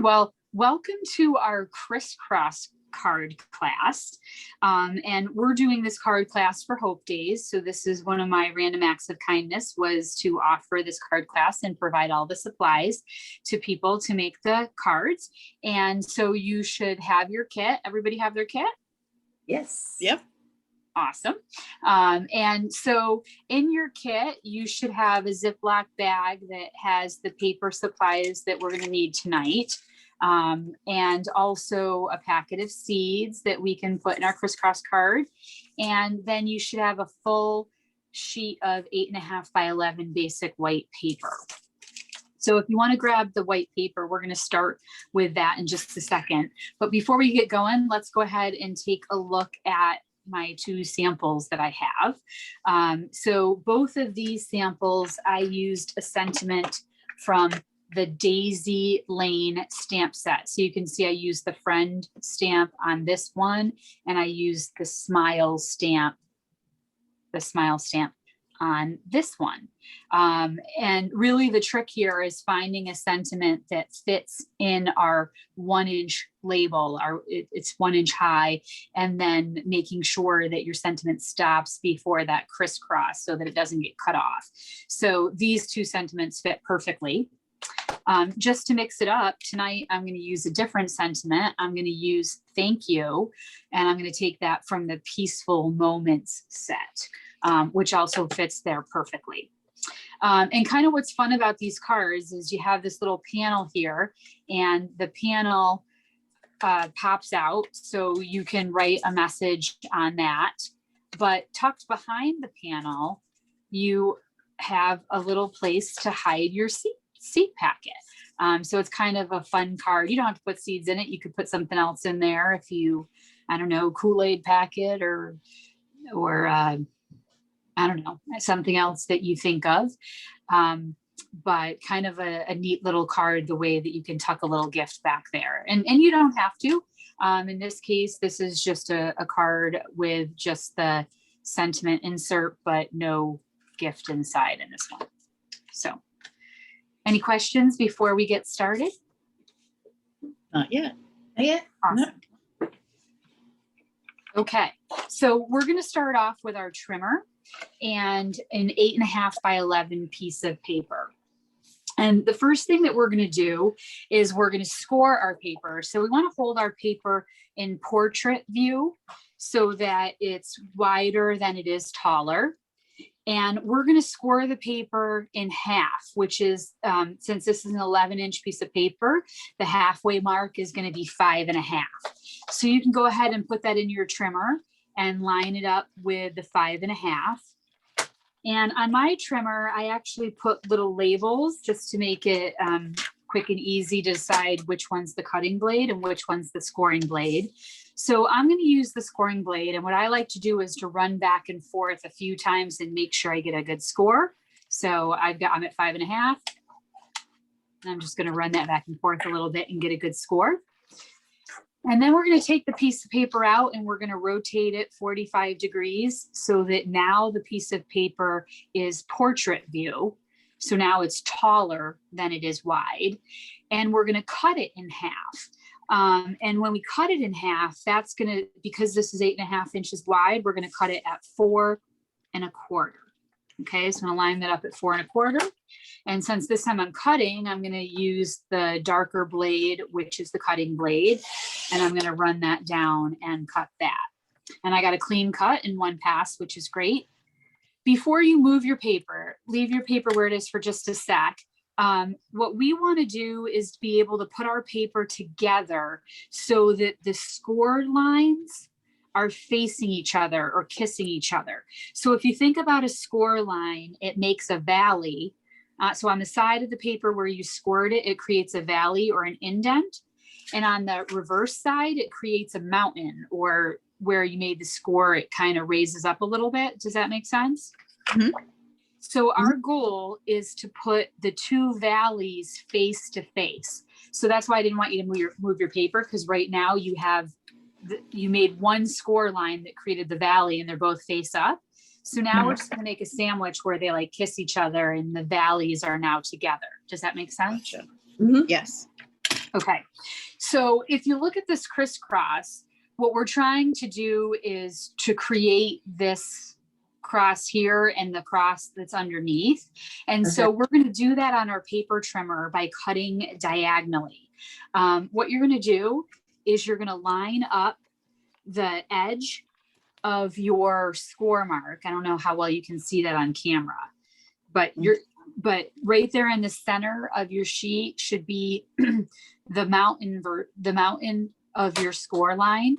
Well, welcome to our Criss Cross Card class. And we're doing this card class for Hope Days. So this is one of my random acts of kindness, was to offer this card class and provide all the supplies to people to make the cards. And so you should have your kit. Everybody have their kit? Yes. Yep. Awesome. And so in your kit, you should have a Ziploc bag that has the paper supplies that we're going to need tonight. And also a packet of seeds that we can put in our crisscross card. And then you should have a full sheet of 8.5 by 11 basic white paper. So if you want to grab the white paper, we're going to start with that in just a second. But before we get going, let's go ahead and take a look at my two samples that I have. So both of these samples, I used a sentiment from the Daisy Lane stamp set. So you can see I used the friend stamp on this one, and I used the smile stamp on this one. And really the trick here is finding a sentiment that fits in our 1-inch label. It's 1 inch high, and then making sure that your sentiment stops before that crisscross so that it doesn't get cut off. So these two sentiments fit perfectly. Just to mix it up, tonight I'm going to use a different sentiment. I'm going to use thank you, and I'm going to take that from the Peaceful Moments set, which also fits there perfectly. And kind of what's fun about these cards is you have this little panel here, and the panel pops out so you can write a message on that. But tucked behind the panel, you have a little place to hide your seed packet. So it's kind of a fun card. You don't have to put seeds in it. You could put something else in there if you, I don't know, Kool-Aid packet or I don't know, something else that you think of. But kind of a neat little card, the way that you can tuck a little gift back there. And you don't have to. In this case, this is just a card with just the sentiment insert, but no gift inside in this one. So any questions before we get started? Not yet. Not yet. Awesome. No. Okay, so we're going to start off with our trimmer and an 8.5 by 11 piece of paper. And the first thing that we're going to do is we're going to score our paper. So we want to hold our paper in portrait view so that it's wider than it is taller. And we're going to score the paper in half, which is, since this is an 11-inch piece of paper, the halfway mark is going to be 5.5. So you can go ahead and put that in your trimmer and line it up with the 5.5. And on my trimmer, I actually put little labels just to make it quick and easy to decide which one's the cutting blade and which one's the scoring blade. So I'm going to use the scoring blade. And what I like to do is to run back and forth a few times and make sure I get a good score. So I'm at 5.5. And I'm just going to run that back and forth a little bit and get a good score. And then we're going to take the piece of paper out and we're going to rotate it 45 degrees so that now the piece of paper is portrait view. So now it's taller than it is wide. And we're going to cut it in half. And when we cut it in half, that's going to, because this is 8.5 inches wide, we're going to cut it at 4 1/4. Okay, so I'm going to line that up at 4 1/4. And since this time I'm cutting, I'm going to use the darker blade, which is the cutting blade. And I'm going to run that down and cut that. And I got a clean cut in one pass, which is great. Before you move your paper, leave your paper where it is for just a sec. What we want to do is to be able to put our paper together so that the scored lines are facing each other or kissing each other. So if you think about a score line, it makes a valley. So on the side of the paper where you scored it, it creates a valley or an indent. And on the reverse side, it creates a mountain, or where you made the score, it kind of raises up a little bit. Does that make sense? Mm-hmm. So our goal is to put the two valleys face to face. So that's why I didn't want you to move your paper, because right now you made one score line that created the valley and they're both face up. So now we're just going to make a sandwich where they like kiss each other and the valleys are now together. Does that make sense? Gotcha. Mm-hmm. Yes. Okay, so if you look at this crisscross, what we're trying to do is to create this cross here and the cross that's underneath. And so we're going to do that on our paper trimmer by cutting diagonally. What you're going to do is you're going to line up the edge of your score mark. I don't know how well you can see that on camera, but but right there in the center of your sheet should be the mountain of your score line.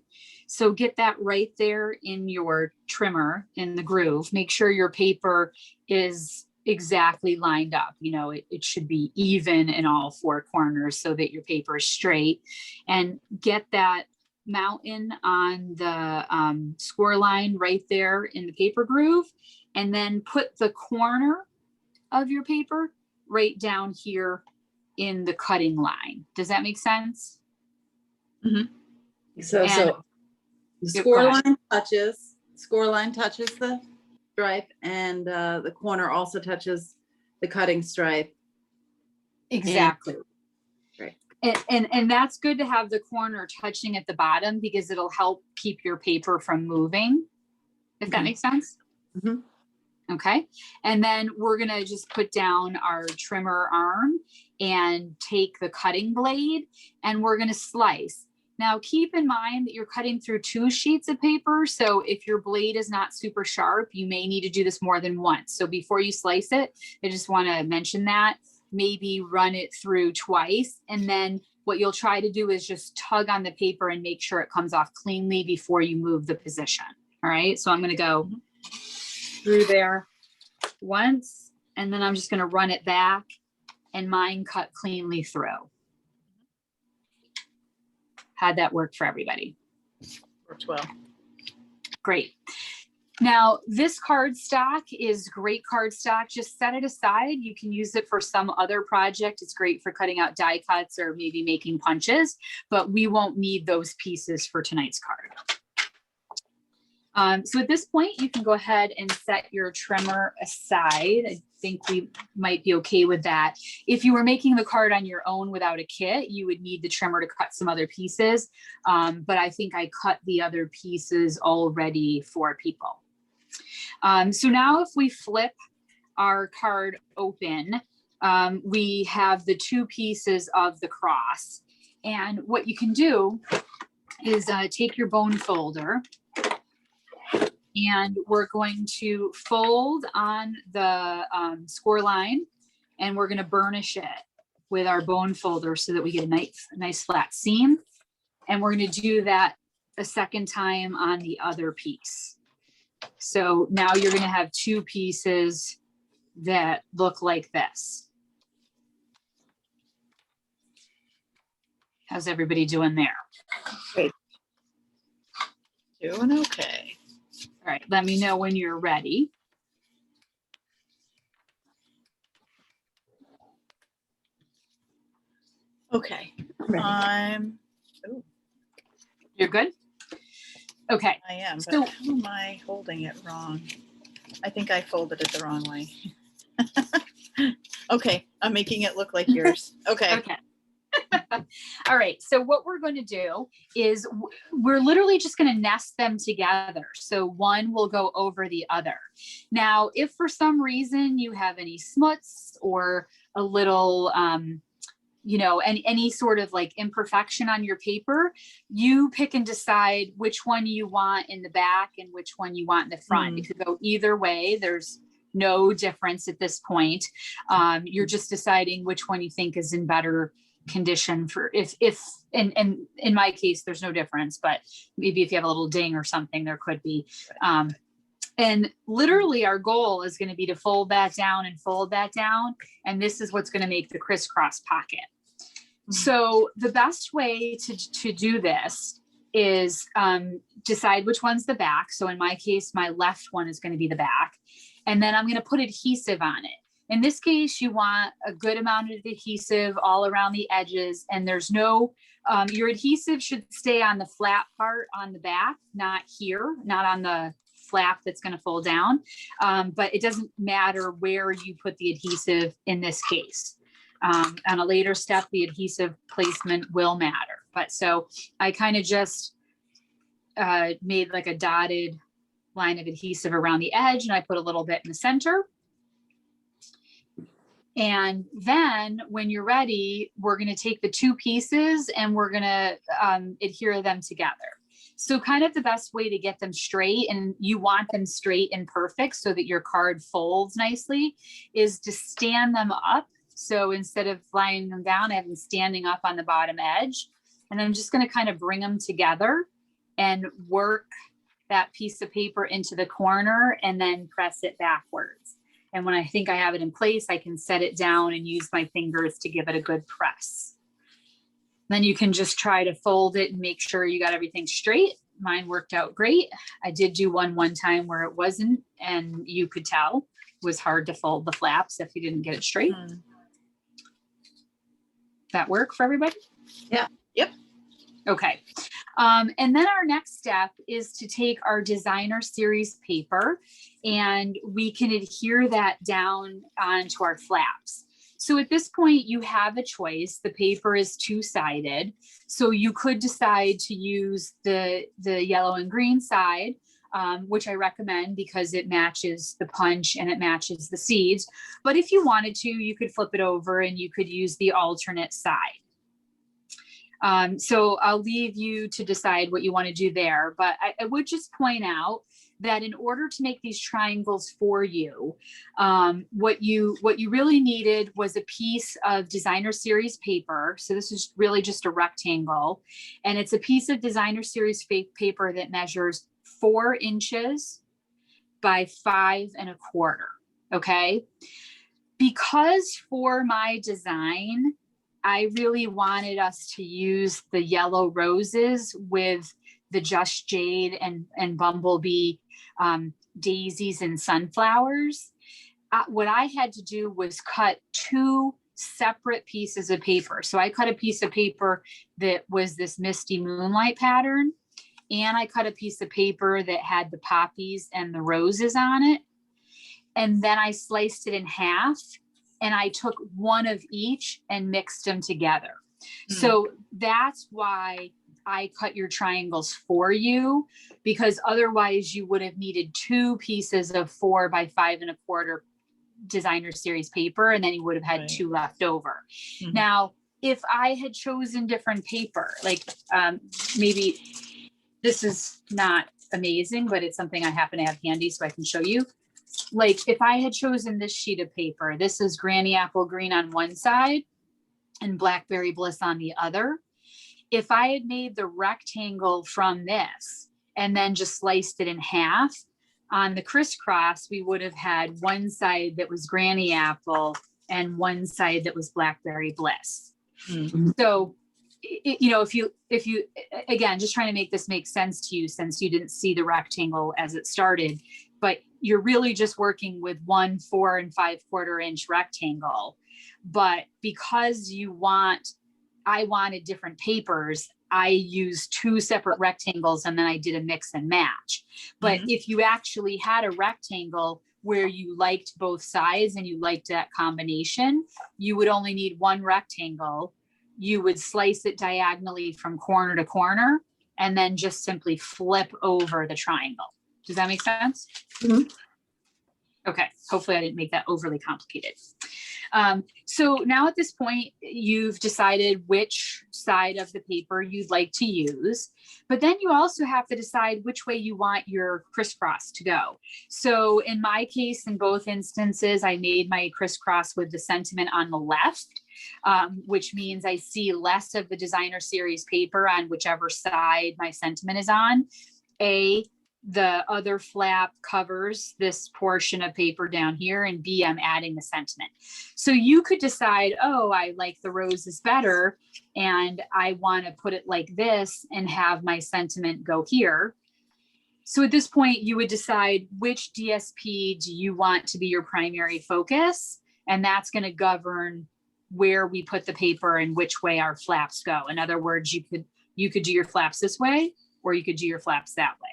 So get that right there in your trimmer in the groove. Make sure your paper is exactly lined up. You know, it should be even in all four corners so that your paper is straight, and get that mountain on the score line right there in the paper groove, and then put the corner of your paper right down here in the cutting line. Does that make sense? Mm-hmm. So the score line touches the stripe, and the corner also touches the cutting stripe. Exactly. Right. And that's good to have the corner touching at the bottom, because it'll help keep your paper from moving, if that makes sense. Okay. And then we're going to just put down our trimmer arm and take the cutting blade, and we're going to slice. Now, keep in mind that you're cutting through 2 sheets of paper. So if your blade is not super sharp, you may need to do this more than once. So before you slice it, I just want to mention that. Maybe run it through twice. And then what you'll try to do is just tug on the paper and make sure it comes off cleanly before you move the position. All right. So I'm going to go through there once, and then I'm just going to run it back, and mine cut cleanly through. How'd that work for everybody? Works well. Great. Now, this cardstock is great cardstock. Just set it aside. You can use it for some other project. It's great for cutting out die cuts or maybe making punches, but we won't need those pieces for tonight's card. So at this point, you can go ahead and set your trimmer aside. I think we might be okay with that. If you were making the card on your own without a kit, you would need the trimmer to cut some other pieces. But I think I cut the other pieces already for people. So now if we flip our card open, we have the 2 pieces of the cross. And what you can do is take your bone folder, and we're going to fold on the score line, and we're going to burnish it with our bone folder so that we get a nice flat seam. And we're going to do that a second time on the other piece. So now you're going to have 2 pieces that look like this. How's everybody doing there? Great. Doing okay. All right, let me know when you're ready. Okay. You're good? Okay. I am, but So, how am I holding it wrong? I think I folded it the wrong way. Okay, I'm making it look like yours. Okay. okay. All right. So what we're going to do is we're literally just going to nest them together. So one will go over the other. Now, if for some reason you have any smuts or a little, you know, any sort of like imperfection on your paper, you pick and decide which one you want in the back and which one you want in the front. It could go either way. There's no difference at this point. You're just deciding which one you think is in better condition for if and in my case there's no difference, but maybe if you have a little ding or something there could be. And literally our goal is going to be to fold that down and fold that down, and this is what's going to make the crisscross pocket. So the best way to do this is decide which one's the back. So in my case, my left one is going to be the back, and then I'm going to put adhesive on it. In this case, you want a good amount of adhesive all around the edges, and there's no, your adhesive should stay on the flat part on the back, not here, not on the flap that's going to fold down. But it doesn't matter where you put the adhesive in this case. On a later step, the adhesive placement will matter. But so I kind of just made like a dotted line of adhesive around the edge, and I put a little bit in the center. And then when you're ready, we're going to take the two pieces and we're going to adhere them together. So kind of the best way to get them straight, and you want them straight and perfect so that your card folds nicely, is to stand them up. So instead of lying them down, I have them standing up on the bottom edge. And I'm just going to kind of bring them together and work that piece of paper into the corner and then press it backwards. And when I think I have it in place, I can set it down and use my fingers to give it a good press. Then you can just try to fold it and make sure you got everything straight. Mine worked out great. I did do one time where it wasn't, and you could tell it was hard to fold the flaps if you didn't get it straight. That work for everybody? Yeah. Yep. Okay. And then our next step is to take our designer series paper and we can adhere that down onto our flaps. So at this point you have a choice. The paper is two-sided. So you could decide to use the yellow and green side, which I recommend because it matches the punch and it matches the seeds. But if you wanted to, you could flip it over and you could use the alternate side. So I'll leave you to decide what you want to do there, but I would just point out that in order to make these triangles for you, what you really needed was a piece of designer series paper. So this is really just a rectangle, and it's a piece of designer series paper that measures 4 inches by 5 1/4. Okay. Because for my design, I really wanted us to use the yellow roses with the Just Jade and Bumblebee daisies and sunflowers. What I had to do was cut 2 separate pieces of paper. So I cut a piece of paper that was this misty moonlight pattern, and I cut a piece of paper that had the poppies and the roses on it. And then I sliced it in half, and I took one of each and mixed them together. So that's why I cut your triangles for you, because otherwise you would have needed 2 pieces of 4 by 5 1/4 designer series paper, and then you would have had 2 left over. Now, if I had chosen different paper, like maybe this is not amazing, but it's something I happen to have handy so I can show you. Like if I had chosen this sheet of paper, this is Granny Apple Green on one side and Blackberry Bliss on the other. If I had made the rectangle from this and then just sliced it in half, on the crisscross, we would have had one side that was Granny Apple and one side that was Blackberry Bliss. So, if you, again, just trying to make this make sense to you since you didn't see the rectangle as it started, but you're really just working with 1 4 5/4 inch rectangle. But because I wanted different papers, I used 2 separate rectangles and then I did a mix and match. But if you actually had a rectangle where you liked both sides and you liked that combination, you would only need 1 rectangle. You would slice it diagonally from corner to corner and then just simply flip over the triangle. Does that make sense? Okay. Hopefully I didn't make that overly complicated. So now at this point, you've decided which side of the paper you'd like to use, but then you also have to decide which way you want your crisscross to go. So in my case, in both instances, I made my crisscross with the sentiment on the left, which means I see less of the designer series paper on whichever side my sentiment is on. The other flap covers this portion of paper down here, and B, I'm adding the sentiment. So you could decide, oh, I like the roses better, and I want to put it like this and have my sentiment go here. So at this point, you would decide which DSP do you want to be your primary focus, and that's going to govern where we put the paper and which way our flaps go. In other words, you could do your flaps this way, or you could do your flaps that way.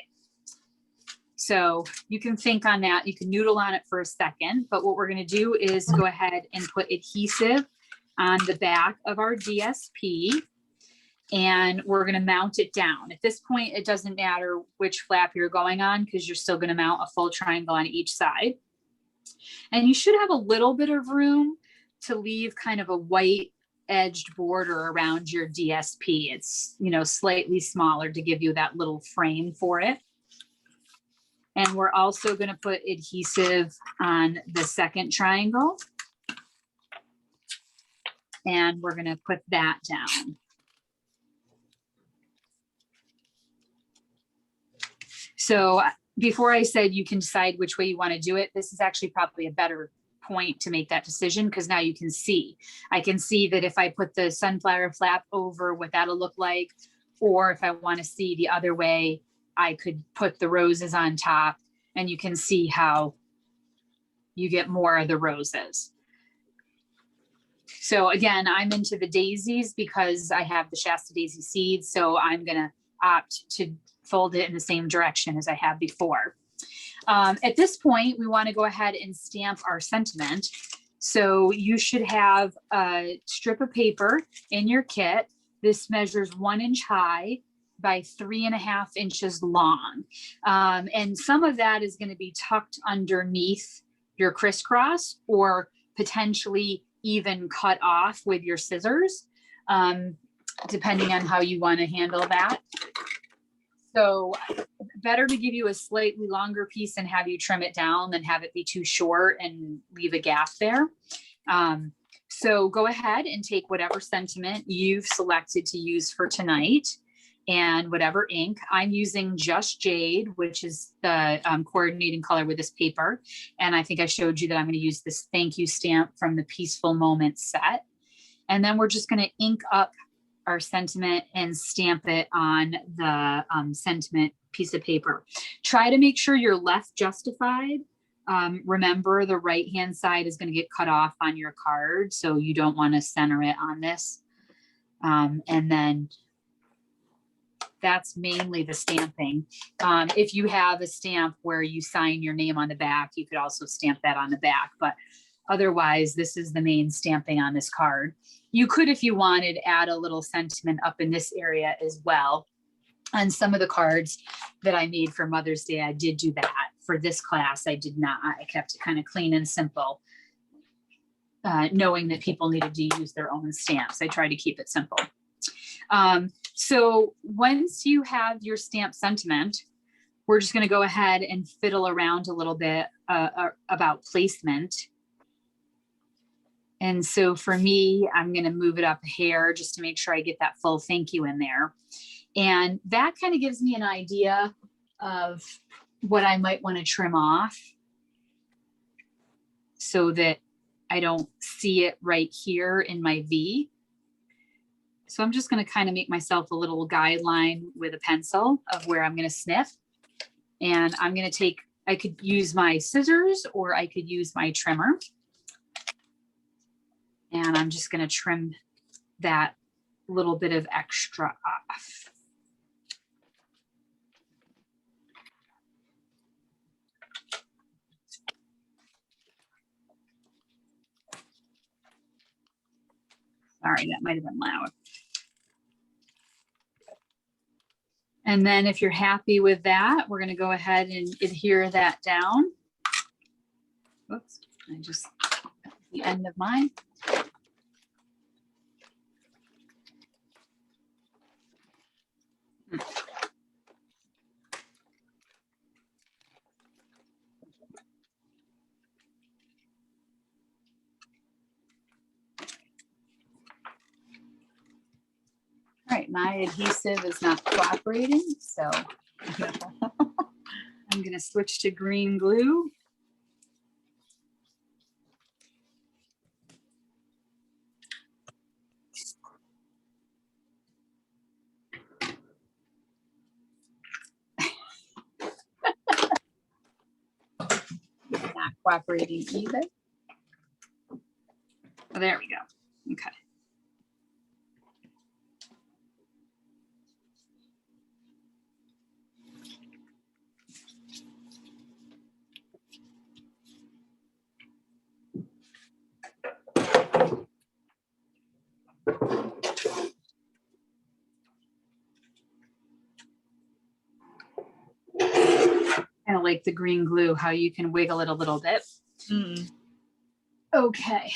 So you can think on that. You can noodle on it for a second, but what we're going to do is go ahead and put adhesive on the back of our DSP, and we're going to mount it down. At this point, it doesn't matter which flap you're going on because you're still going to mount a full triangle on each side. And you should have a little bit of room to leave kind of a white edged border around your DSP. It's, you know, slightly smaller to give you that little frame for it. And we're also going to put adhesive on the second triangle. And we're going to put that down. So before I said you can decide which way you want to do it, this is actually probably a better point to make that decision, because now you can see. I can see that if I put the sunflower flap over, what that'll look like, or if I want to see the other way, I could put the roses on top, and you can see how you get more of the roses. So again, I'm into the daisies because I have the Shasta daisy seeds, so I'm going to opt to fold it in the same direction as I have before. At this point, we want to go ahead and stamp our sentiment. So you should have a strip of paper in your kit. This measures 1 inch high by 3.5 inches long. And some of that is going to be tucked underneath your crisscross, or potentially even cut off with your scissors, depending on how you want to handle that. So better to give you a slightly longer piece and have you trim it down than have it be too short and leave a gap there. So go ahead and take whatever sentiment you've selected to use for tonight and whatever ink. I'm using just Jade, which is the coordinating color with this paper. And I think I showed you that I'm going to use this thank you stamp from the Peaceful Moments set. And then we're just going to ink up our sentiment and stamp it on the sentiment piece of paper. Try to make sure you're left justified. Remember, the right hand side is going to get cut off on your card, so you don't want to center it on this. And then that's mainly the stamping. If you have a stamp where you sign your name on the back, you could also stamp that on the back, but otherwise, this is the main stamping on this card. You could, if you wanted, add a little sentiment up in this area as well. On some of the cards that I made for Mother's Day, I did do that. For this class, I did not. I kept it kind of clean and simple, knowing that people needed to use their own stamps. I try to keep it simple. So once you have your stamp sentiment, we're just going to go ahead and fiddle around a little bit about placement. And so for me, I'm going to move it up a hair just to make sure I get that full thank you in there. And that kind of gives me an idea of what I might want to trim off so that I don't see it right here in my V. So I'm just going to kind of make myself a little guideline with a pencil of where I'm going to sniff. And I'm going to take, I could use my scissors or I could use my trimmer. And I'm just going to trim that little bit of extra off. Sorry, that might have been loud. And then if you're happy with that, we're going to go ahead and adhere that down. Oops, I just got the end of mine. All right, my adhesive is not cooperating, so I'm going to switch to green glue. Not cooperating either. Oh, there we go. Okay. like the green glue, how you can wiggle it a little bit. Mm. Okay.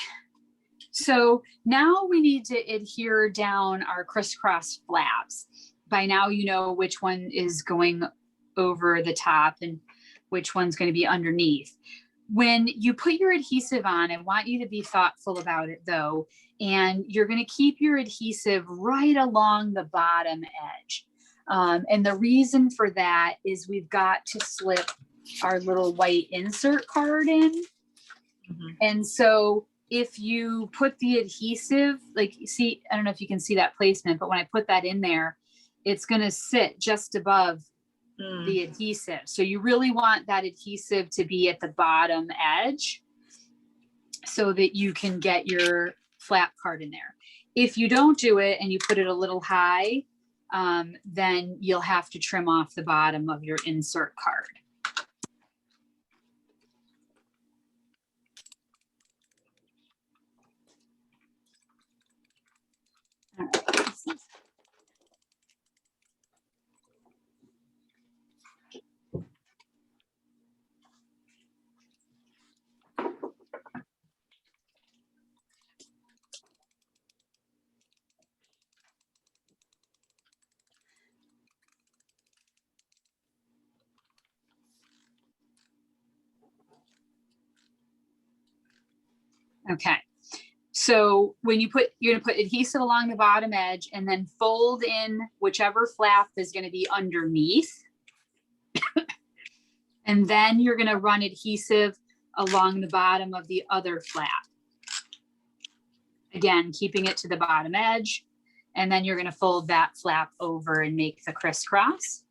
So now we need to adhere down our crisscross flaps. By now, you know which one is going over the top and which one's going to be underneath. When you put your adhesive on, I want you to be thoughtful about it though, and you're going to keep your adhesive right along the bottom edge. And the reason for that is we've got to slip our little white insert card in. Mm-hmm. And so if you put the adhesive, like, see, I don't know if you can see that placement, but when I put that in there, it's going to sit just above the adhesive. So you really want that adhesive to be at the bottom edge so that you can get your flap card in there. If you don't do it and you put it a little high, then you'll have to trim off the bottom of your insert card. All right. Okay, so when you put, you're gonna put adhesive along the bottom edge and then fold in whichever flap is gonna be underneath. And then you're gonna run adhesive along the bottom of the other flap. Again, keeping it to the bottom edge. And then you're gonna fold that flap over and make the crisscross.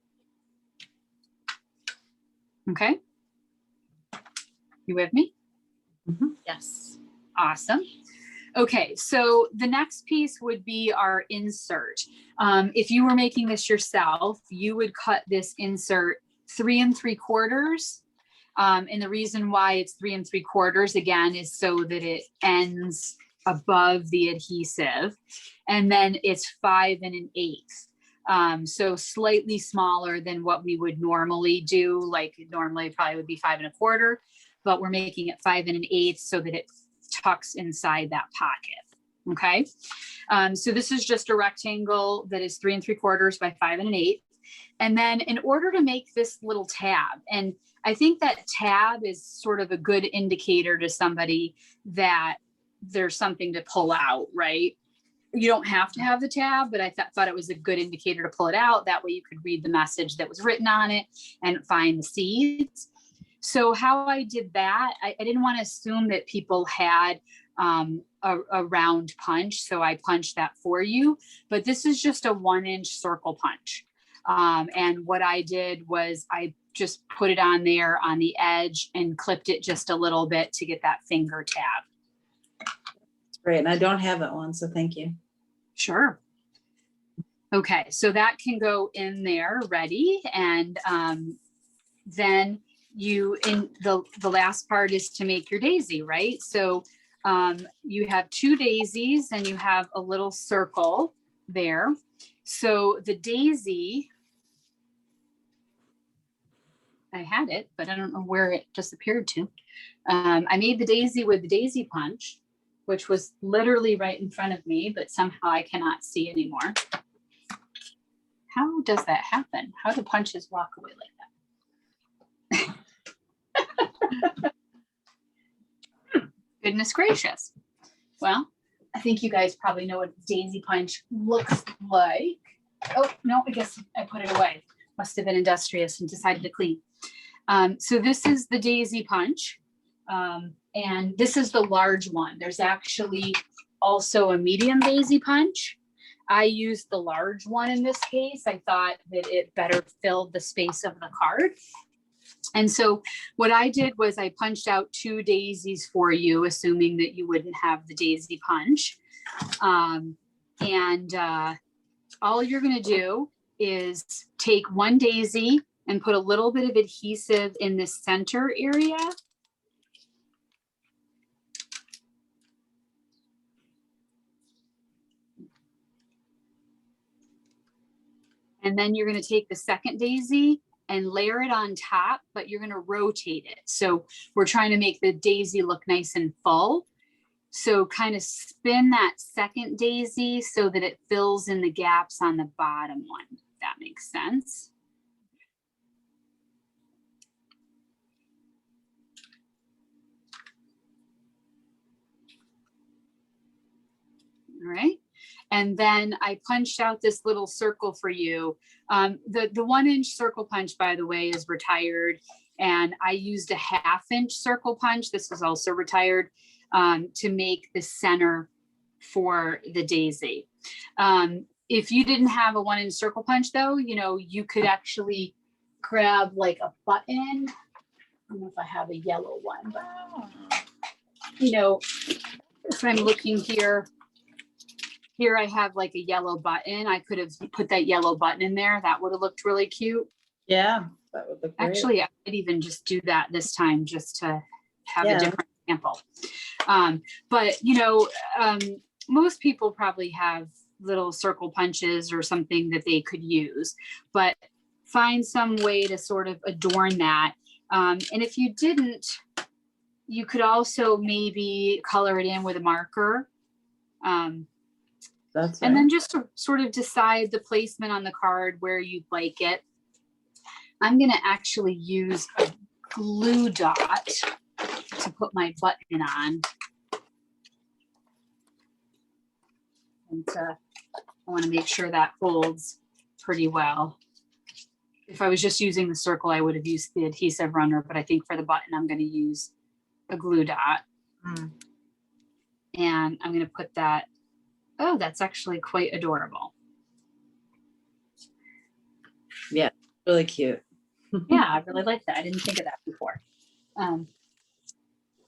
Okay, you with me? Mm-hmm. Yes. Awesome. Okay, so the next piece would be our insert. If you were making this yourself, you would cut this insert 3 3/4. And the reason why it's 3 3/4 again is so that it ends above the adhesive, and then it's 5 1/8. So slightly smaller than what we would normally do. Like normally it probably would be 5 1/4, but we're making it 5 1/8 so that it tucks inside that pocket. Okay. So this is just a rectangle that is 3 3/4 by 5 1/8. And then in order to make this little tab, and I think that tab is sort of a good indicator to somebody that there's something to pull out, right? You don't have to have the tab, but I thought it was a good indicator to pull it out. That way you could read the message that was written on it and find the seeds. So how I did that, I didn't want to assume that people had a round punch. So I punched that for you, but this is just a 1-inch circle punch. And what I did was I just put it on there on the edge and clipped it just a little bit to get that finger tab. Great, and I don't have that one, so thank you. Sure. Okay, so that can go in there ready. And then you, in the last part is to make your daisy, right? So you have 2 daisies and you have a little circle there. So the daisy, I had it, but I don't know where it disappeared to. I made the daisy with the daisy punch, which was literally right in front of me, but somehow I cannot see anymore. How does that happen? How do punches walk away like that? Goodness gracious. Well, I think you guys probably know what daisy punch looks like. Oh, no, I guess I put it away. Must have been industrious and decided to clean. So this is the daisy punch. And this is the large one. There's actually also a medium daisy punch. I used the large one in this case. I thought that it better filled the space of the card. And so what I did was I punched out 2 daisies for you, assuming that you wouldn't have the daisy punch. All you're going to do is take 1 daisy and put a little bit of adhesive in the center area. And then you're going to take the second daisy and layer it on top, but you're going to rotate it. So we're trying to make the daisy look nice and full. So kind of spin that second daisy so that it fills in the gaps on the bottom one, if that makes sense. All right. And then I punched out this little circle for you. The 1 inch circle punch, by the way, is retired. And I used a 1/2 inch circle punch. This is also retired, to make the center for the daisy. If you didn't have a 1 inch circle punch though, you know, you could actually grab like a button. I don't know if I have a yellow one, but you know, if I'm looking here, I have like a yellow button. I could have put that yellow button in there. That would have looked really cute. Yeah, that would look great. Actually, I could even just do that this time just to have a different sample. But you know, most people probably have little circle punches or something that they could use, but find some way to sort of adorn that. And if you didn't, you could also maybe color it in with a marker. That's right. And then just to sort of decide the placement on the card where you'd like it. I'm going to actually use a glue dot to put my button on. And I want to make sure that holds pretty well. If I was just using the circle, I would have used the adhesive runner, but I think for the button, I'm going to use a glue dot. And I'm going to put that. Oh, that's actually quite adorable. Yeah, really cute. Yeah, I really like that. I didn't think of that before.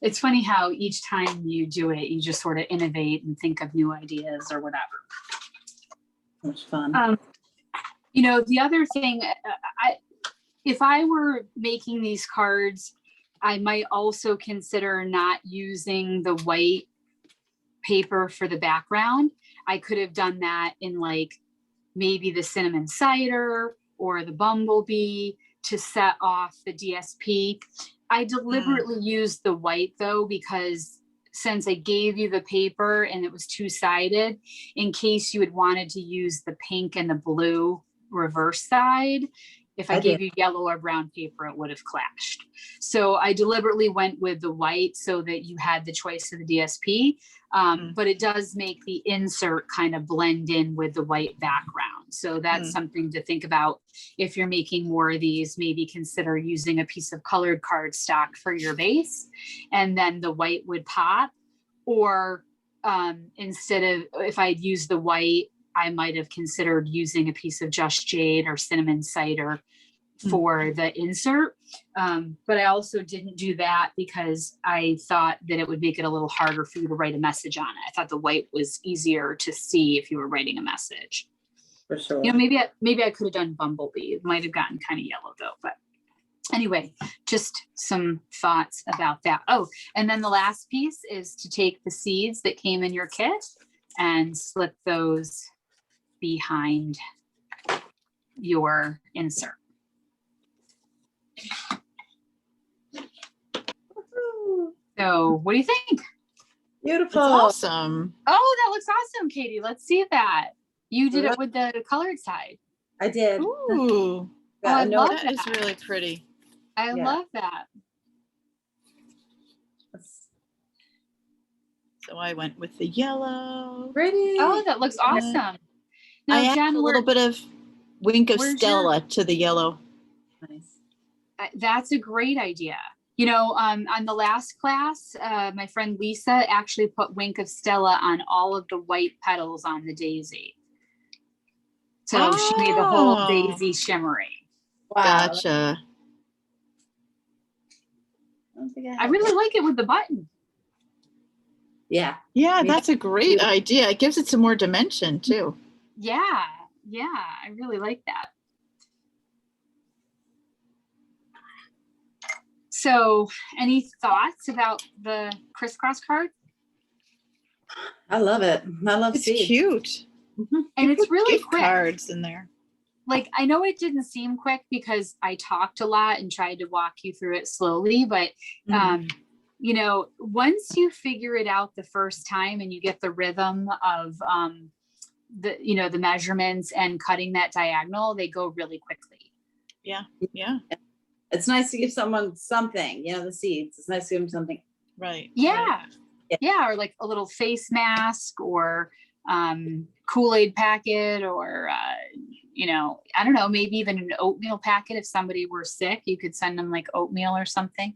It's funny how each time you do it, you just sort of innovate and think of new ideas or whatever. That's fun. You know, the other thing, if I were making these cards, I might also consider not using the white paper for the background. I could have done that in like maybe the cinnamon cider or the bumblebee to set off the DSP. I deliberately used the white though, because since I gave you the paper and it was two-sided, in case you had wanted to use the pink and the blue reverse side, if I gave you yellow or brown paper, it would have clashed. So I deliberately went with the white so that you had the choice of the DSP, but it does make the insert kind of blend in with the white background. So that's something to think about. If you're making more of these, maybe consider using a piece of colored cardstock for your base, and then the white would pop. Or instead of, if I'd used the white, I might have considered using a piece of Just Jade or cinnamon cider for the insert. But I also didn't do that because I thought that it would make it a little harder for you to write a message on it. I thought the white was easier to see if you were writing a message. For sure. You know, maybe I could have done bumblebee. It might have gotten kind of yellow though, but anyway, just some thoughts about that. Oh, and then the last piece is to take the seeds that came in your kit and slip those behind your insert. So what do you think? Beautiful. That's awesome. Oh, that looks awesome, Katie. Let's see that. You did it with the colored side. I did. Ooh, I love that is really pretty. I love that. So I went with the yellow. Pretty. Oh, that looks awesome. Now, I added Jen, a little bit of wink of where's Stella to the yellow. Nice. That's a great idea. You know, on the last class, my friend Lisa actually put wink of Stella on all of the white petals on the daisy. So she made the whole daisy shimmery. Wow. Gotcha. I really like it with the button. Yeah. Yeah, that's a great idea. It gives it some more dimension too. Yeah, I really like that. So, any thoughts about the Criss Cross card? I love it. I love It's seeds. cute. And it's really Gift quick. cards in there. like, I know it didn't seem quick because I talked a lot and tried to walk you through it slowly, but you know, once you figure it out the first time and you get the rhythm of the, you know, the measurements and cutting that diagonal, they go really quickly. Yeah. Yeah. It's nice to give someone something, you know, the seeds. It's nice to give them something. Right. Yeah. Yeah. Yeah. Or like a little face mask or Kool-Aid packet or, you know, I don't know, maybe even an oatmeal packet. If somebody were sick, you could send them like oatmeal or something.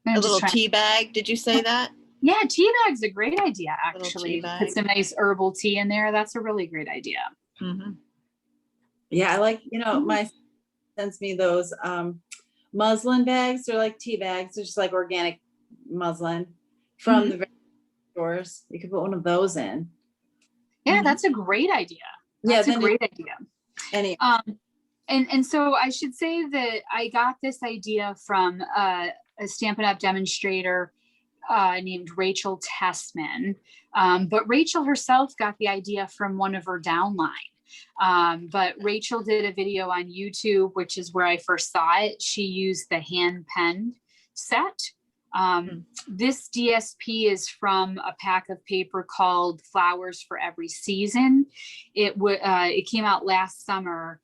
A little Trying- tea bag. Did you say that? Yeah, tea bag's a great idea, Little actually. tea bag. Put some nice herbal tea in there. That's a really great idea. Mm-hmm. Yeah, I like, you know, my sends me those muslin bags. They're like tea bags. They're just like organic muslin from the stores. You could put one of those in. Yeah, that's a great idea. That's a great idea. Any And so I should say that I got this idea from a Stampin' Up demonstrator named Rachel Tessman. But Rachel herself got the idea from one of her downline. But Rachel did a video on YouTube, which is where I first saw it. She used the hand pen set. This DSP is from a pack of paper called Flowers for Every Season. It came out last summer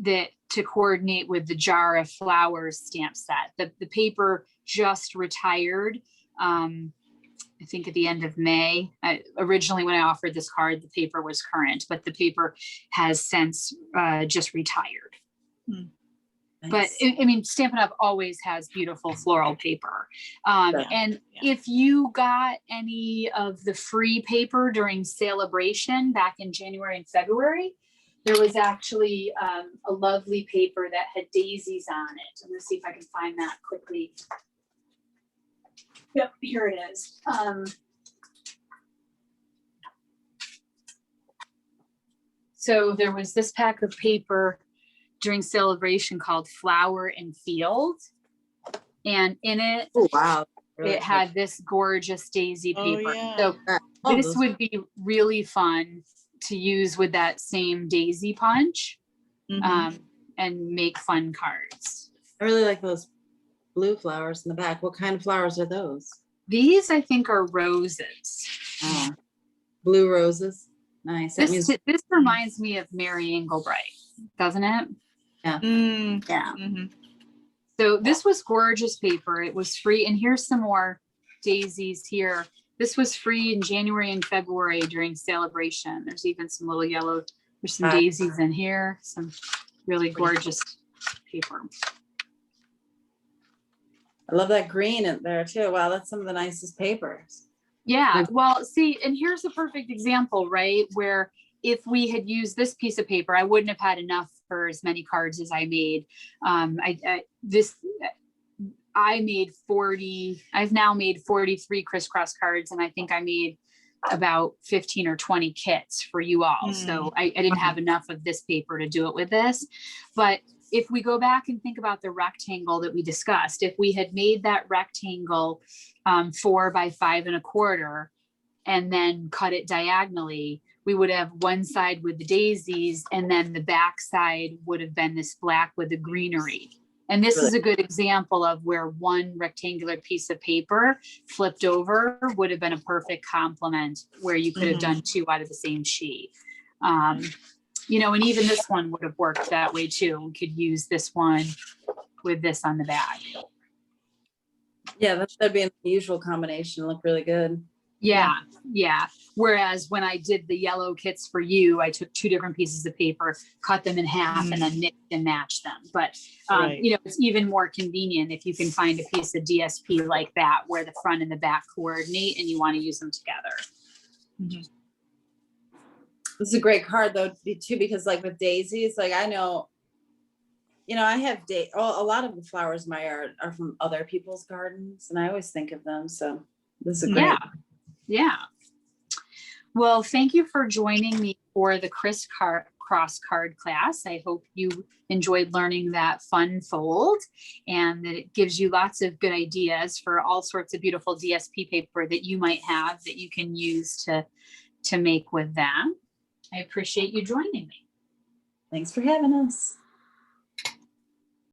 to coordinate with the Jar of Flowers stamp set. The paper just retired, I think at the end of May. Originally, when I offered this card, the paper was current, but the paper has since just retired. nice. But I mean, Stampin' Up always has beautiful floral paper. And if you got any of the free paper during Celebration back in January and February, there was actually a lovely paper that had daisies on it. I'm gonna see if I can find that quickly. Yep, here it is. So there was this pack of paper during Celebration called Flower and Field. And in it, Oh, wow. Really it had this gorgeous daisy paper. yeah. So Oh, this those- would be really fun to use with that same daisy punch and make fun cards. I really like those blue flowers in the back. What kind of flowers are those? These, I think, are roses. Oh, blue roses. Nice. That This, means this reminds me of Mary Englebright, doesn't it? yeah. Mm-hmm. So this was gorgeous paper. It was free. And here's some more daisies here. This was free in January and February during Celebration. There's even some little yellow, there's some daisies in here, some really gorgeous paper. I love that green in there too. Wow, that's some of the nicest papers. Yeah, well, see, and here's a perfect example, right? Where if we had used this piece of paper, I wouldn't have had enough for as many cards as I made. I've now made 43 Criss Cross cards, and I think I made about 15 or 20 kits for you all. So I didn't have enough of this paper to do it with this. But if we go back and think about the rectangle that we discussed, if we had made that rectangle 4 by 5 1/4 and then cut it diagonally, we would have one side with the daisies, and then the back side would have been this black with the greenery. And this is a good example of where one rectangular piece of paper flipped over would have been a perfect complement, where you could have done 2 out of the same sheet. You know, and even this one would have worked that way too. We could use this one with this on the back. Yeah, that'd be an unusual combination. Look really good. Yeah. Whereas when I did the yellow kits for you, I took 2 different pieces of paper, cut them in half, and then knit and match them. But, you know, it's even more convenient if you can find a piece of DSP like that, where the front and the back coordinate and you want to use them together. This is a great card though, too, because like with daisies, like I know, you know, I have a lot of the flowers in my yard are from other people's gardens, and I always think of them. So this is great. Yeah. Well, thank you for joining me for the Criss Cross Card class. I hope you enjoyed learning that fun fold, and that it gives you lots of good ideas for all sorts of beautiful DSP paper that you might have that you can use to make with them. I appreciate you joining me. Thanks for having us.